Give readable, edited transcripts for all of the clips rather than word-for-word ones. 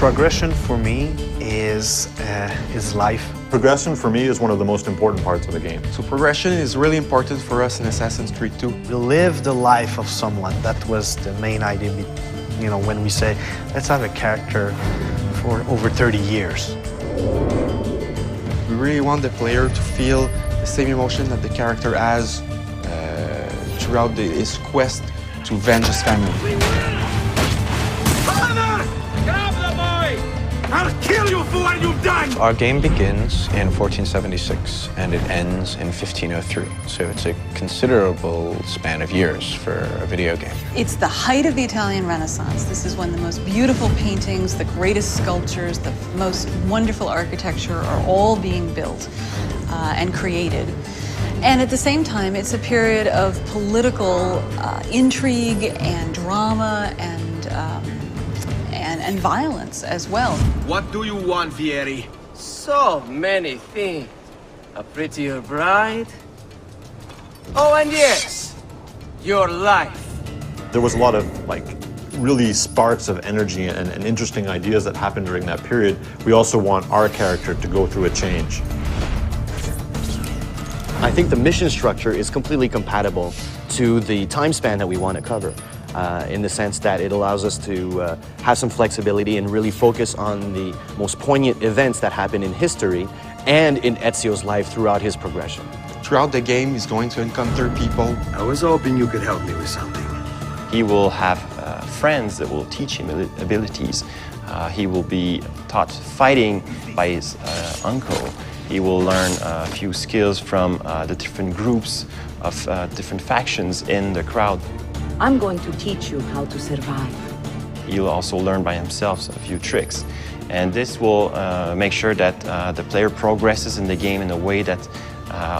Progression for me is life. Progression for me is one of the most important parts of the game. So progression is really important for us in Assassin's Creed 2. We live the life of someone. That was the main idea, you know, when we say, let's have a character for over 30 years. We really want the player to feel the same emotion that the character has throughout his quest to avenge his family. Father! Grab the boy! I'll kill you for what you've done! Our game begins in 1476 and it ends in 1503. So it's a considerable span of years for a video game. It's the height of the Italian Renaissance. This is when the most beautiful paintings, the greatest sculptures, the most wonderful architecture are all being built and created. And at the same time, it's a period of political intrigue and drama and violence as well. What do you want, Vieri? So many things. A prettier bride. Oh, and yes, your life. There was a lot of really sparks of energy and interesting ideas that happened during that period. We also want our character to go through a change. I think the mission structure is completely compatible to the time span that we want to cover, in the sense that it allows us to have some flexibility and really focus on the most poignant events that happen in history and in Ezio's life throughout his progression. Throughout the game, he's going to encounter people. I was hoping you could help me with something. He will have friends that will teach him abilities. He will be taught fighting by his uncle. He will learn a few skills from the different groups of different factions in the crowd. I'm going to teach you how to survive. He'll also learn by himself a few tricks. And this will make sure that the player progresses in the game in a way that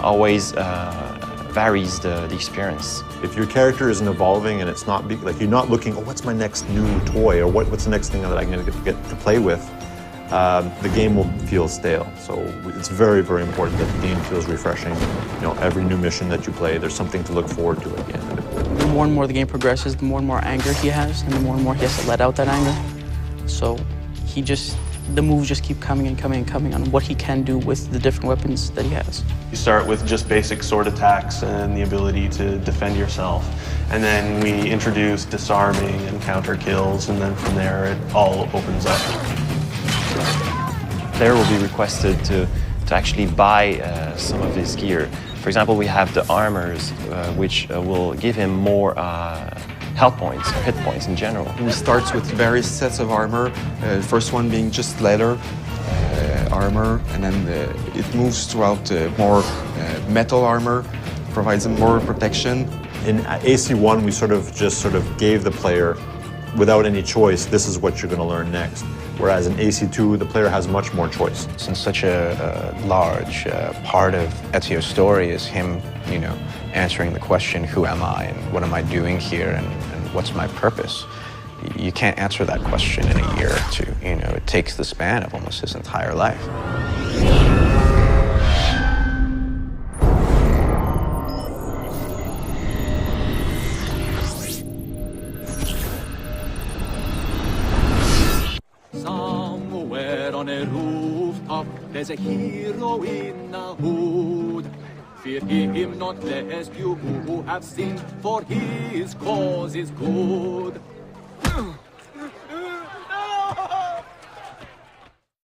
always varies the experience. If your character isn't evolving and it's not like you're not looking, oh, what's my next new toy, or what's the next thing that I'm going to get to play with, the game will feel stale. So it's very, very important that the game feels refreshing. You know, every new mission that you play, there's something to look forward to again. The more and more the game progresses, the more and more anger he has, and the more he has to let out that anger. So the moves just keep coming and coming and coming on what he can do with the different weapons that he has. You start with just basic sword attacks and the ability to defend yourself. And then we introduce disarming and counter kills, and then from there it all opens up. Player will be requested to actually buy some of his gear. For example, we have the armors, which will give him more health points, hit points in general. He starts with various sets of armor, first one being just leather armor, and then it moves throughout more metal armor, provides him more protection. In AC1, we sort of gave the player, without any choice, this is what you're going to learn next. Whereas in AC2, the player has much more choice. Since such a large part of Ezio's story is him, you know, answering the question, who am I and what am I doing here and what's my purpose? You can't answer that question in a year or two. You know, it takes the span of almost his entire life. Somewhere on a rooftop, there's a hero in a hood. Fear him not, lest you who have sinned, for his cause is good.